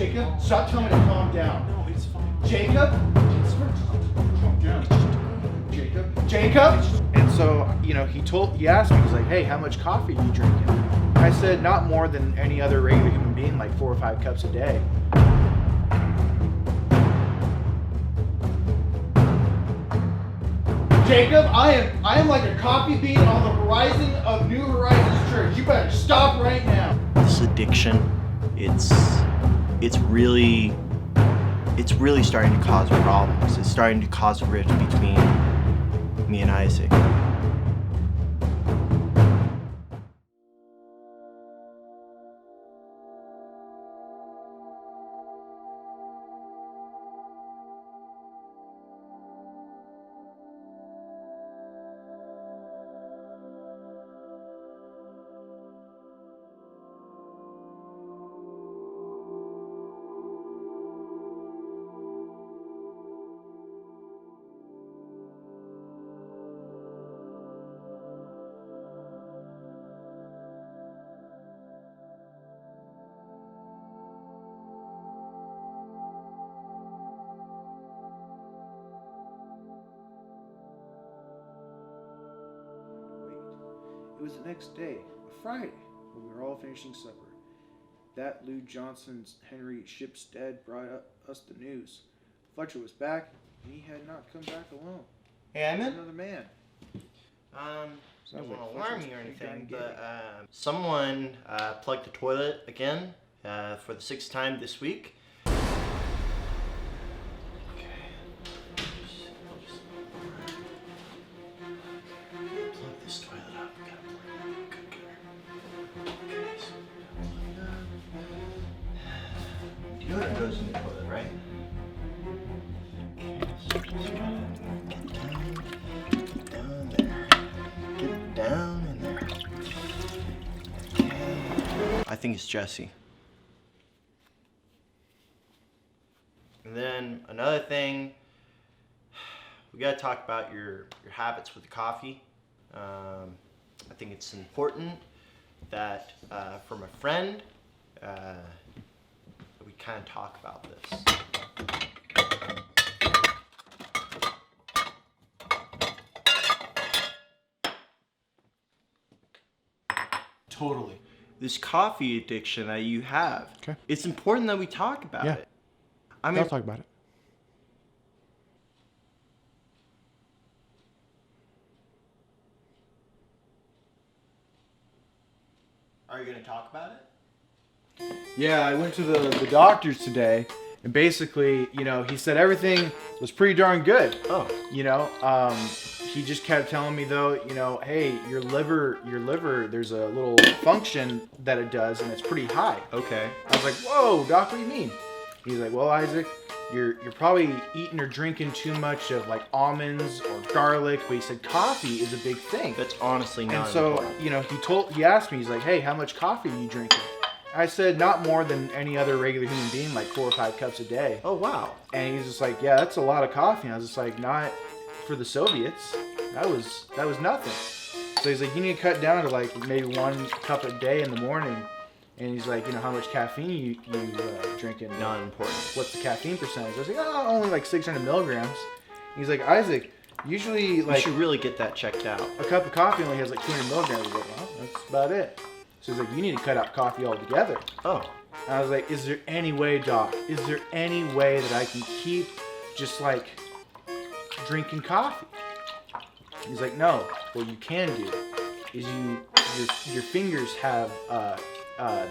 Jacob, stop telling me to calm down. No, it's fine. Jacob? Calm down. Jacob? And so, he asked me, he's like, hey, how much coffee are you drinking? I said, not more than any other regular human being, like 4 or 5 cups a day. Jacob, I am like a coffee bean on the horizon of New Horizons Church. You better stop right now. This addiction, it's really starting to cause problems. It's starting to cause a rift between me and Isaac. It was the next day, a Friday, when we were all finishing supper. That Lou Johnson's Henry Shipstead brought us the news. Fletcher was back, and he had not come back alone. Hey, I'm in. Another man. I don't want to alarm you or anything, pretty but someone plugged the toilet again for the 6th time this week. You know what goes in the toilet, right? Get down in there. Okay. I think it's Jesse. And then another thing, we gotta talk about your habits with the coffee. I think it's important that from a friend, we kind of talk about this. Totally. This coffee addiction that you have, Okay. it's important that we talk about Yeah. it. I mean, I'll talk about it. are you gonna talk about it? Yeah, I went to the doctor's today, and basically, he said everything was pretty darn good. Oh. He just kept telling me though, hey, your liver, there's a little function that it does, and it's pretty high. Okay. I was like, whoa, doc, what do you mean? He's like, well, Isaac, you're probably eating or drinking too much of like almonds or garlic, but he said coffee is a big thing. That's honestly not And so, important. he asked me, he's like, hey, how much coffee are you drinking? I said, not more than any other regular human being, like 4 or 5 cups a day. Oh, wow. And he's just like, yeah, that's a lot of coffee. And I was just like, not for the Soviets. That was nothing. So he's like, you need to cut down to like maybe 1 cup a day in the morning. And he's like, how much caffeine you drinking? Not important. What's the caffeine percentage? I was like, oh, only like 600 milligrams. He's like, Isaac, usually You like should really get that checked out. a cup of coffee only has like 200 milligrams. I was like, well, that's about it. So he's like, you need to cut out coffee altogether. Oh. And I was like, is there any way, doc? Is there any way that I can keep just like drinking coffee? He's like, no. What you can do is your fingers have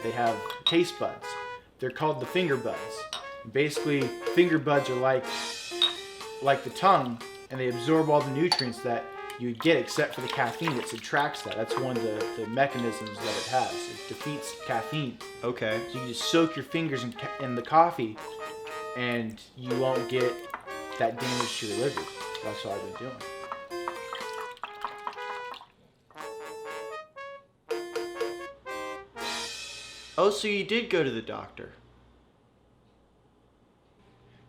they have taste buds. They're called the finger buds. Basically, finger buds are like the tongue, and they absorb all the nutrients that you would get except for the caffeine. It subtracts that. That's one of the mechanisms that it has. It defeats caffeine. Okay. So you just soak your fingers in the coffee, and you won't get that damage to your liver. That's what I've been doing. Oh, so you did go to the doctor.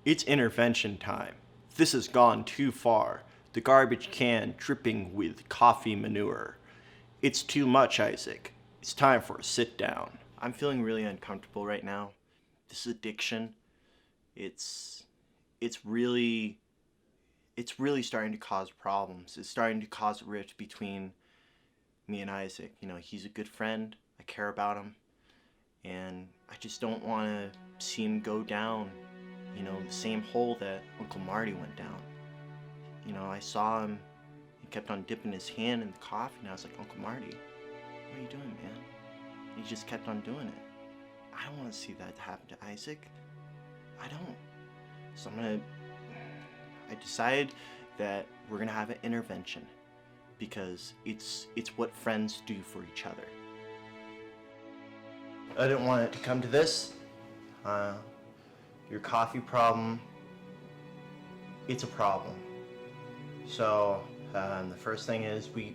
It's intervention time. This has gone too far. The garbage can dripping with coffee manure. It's too much, Isaac. It's time for a sit down. I'm feeling really uncomfortable right now. this addiction, it's really starting to cause problems. It's starting to cause a rift between me and Isaac. You know, he's a good friend. I care about him. And I just don't want to see him go down, you know, the same hole that Uncle Marty went down. You know, I saw him, he kept on dipping his hand in the coffee, and I was like, Uncle Marty, what are you doing, man? And he just kept on doing it. I don't want to see that happen to Isaac. I don't. So I decided that we're gonna have an intervention because it's what friends do for each other. I didn't want it to come to this. Your coffee problem, it's a problem. So the first thing is you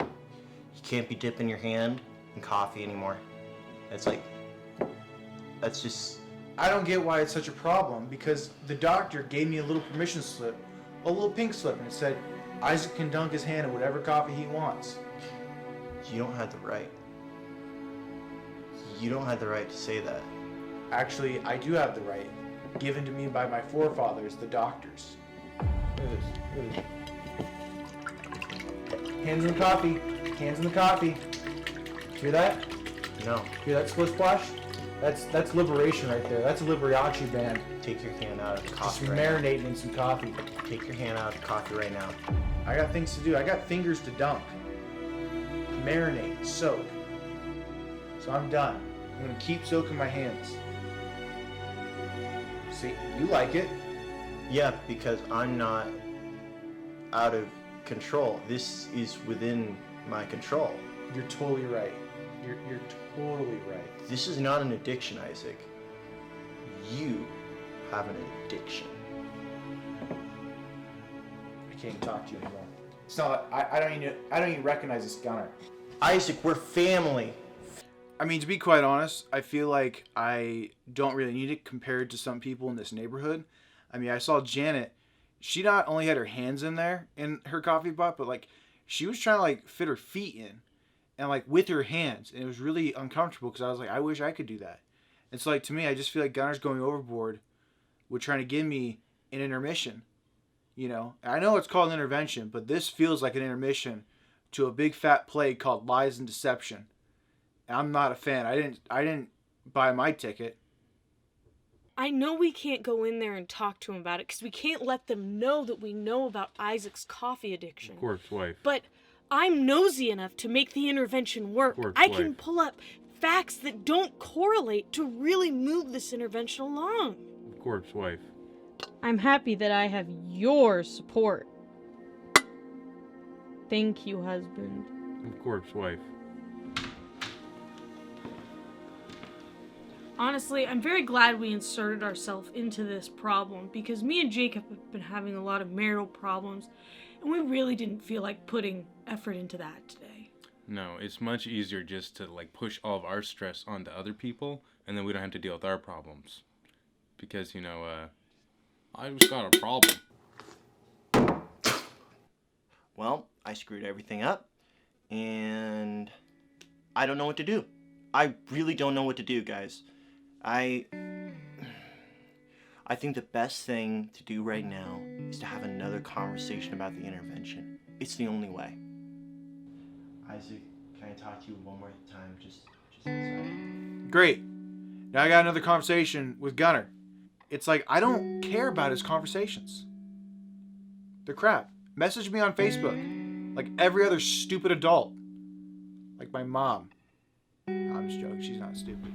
can't be dipping your hand in coffee anymore. That's just... I don't get why it's such a problem, because the doctor gave me a little permission slip, a little pink slip, and it said, Isaac can dunk his hand in whatever coffee he wants. You don't have the right. You don't have the right to say that. Actually, I do have the right, given to me by my forefathers, the doctors. Look at this. Hands in the coffee. Hands in the coffee. Hear that? No. Hear that split splash? That's liberation right there. That's a Liberace band. Take your hand out of the Just coffee right marinating in some coffee. now. Take your hand out of the coffee right now. I got things to do. I got fingers to dunk. Marinate, soak. So I'm done. I'm gonna keep soaking my hands. See, you like it. Yeah, because I'm not out of control. This is within my control. You're totally right. You're totally right. This is not an addiction, Isaac. You have an addiction. I can't even talk to you anymore. It's not. I don't even recognize this Gunnar. Isaac, we're family. I mean, to be quite honest, I feel like I don't really need it compared to some people in this neighborhood. I mean, I saw Janet. She not only had her hands in there in her coffee pot, but like she was trying to like fit her feet in, and like with her hands, and it was really uncomfortable because I was like, I wish I could do that. And so like to me, I just feel like Gunnar's going overboard with trying to give me an intermission. You know, I know it's called an intervention, but this feels like an intermission to a big fat play called Lies and Deception. And I'm not a fan. I didn't buy my ticket. I know we can't go in there and talk to him about it because we can't let them know that we know about Isaac's coffee addiction. Of course, wife. But I'm nosy enough to make the intervention work. Course, I can wife. pull up facts that don't correlate to really move this intervention along. Of course, wife. I'm happy that I have your support. Thank you, husband. Of course, wife. Honestly, I'm very glad we inserted ourselves into this problem because me and Jacob have been having a lot of marital problems and we really didn't feel like putting effort into that today. No, it's much easier just to like push all of our stress onto other people and then we don't have to deal with our problems. Because, you know, I just got a problem. Well, I screwed everything up, and I don't know what to do. I really don't know what to do, guys. I think the best thing to do right now is to have another conversation about the intervention. It's the only way. Isaac, can I talk to you one more time? Just inside. Great. Now I got another conversation with Gunnar. It's like I don't care about his conversations. They're crap. Message me on Facebook, like every other stupid adult, like my mom. No, I'm just joking. She's not stupid.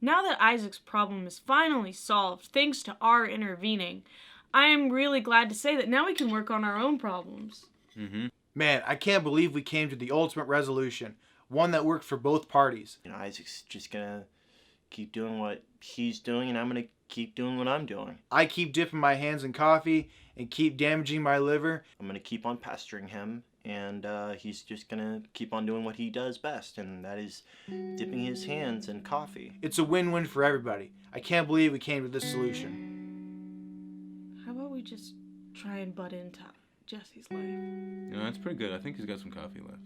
Now that Isaac's problem is finally solved, thanks to our intervening, I am really glad to say that now we can work on our own problems. Mm-hmm. Man, I can't believe we came to the ultimate resolution. one that worked for both parties. You know, Isaac's just gonna keep doing what he's doing, and I'm gonna keep doing what I'm doing. I keep dipping my hands in coffee and keep damaging my liver. I'm gonna keep on pestering him, and he's just gonna keep on doing what he does best, and that is dipping his hands in coffee. It's a win-win for everybody. I can't believe we came to this solution. How about we just try and butt into Jesse's life? You know, that's pretty good. I think he's got some coffee left.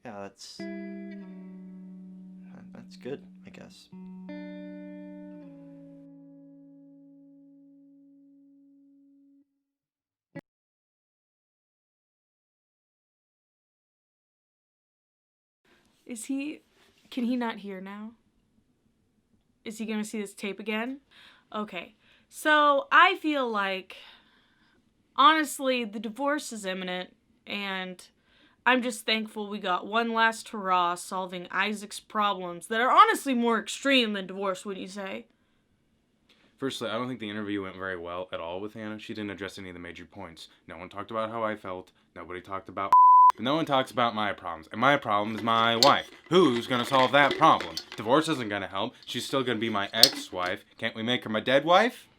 Yeah, that's good, I guess. Can he not hear now? Is he gonna see this tape again? Okay, so I feel like, honestly, the divorce is imminent, and I'm just thankful we got one last hurrah solving Isaac's problems that are honestly more extreme than divorce, would you say? Firstly, I don't think the interview went very well at all with Hannah. She didn't address any of the major points. No one talked about how I felt. Nobody talked about but no one talks about my problems. And my problem is my wife. Who's going to solve that problem? Divorce isn't going to help. She's still going to be my ex-wife. Can't we make her my dead wife?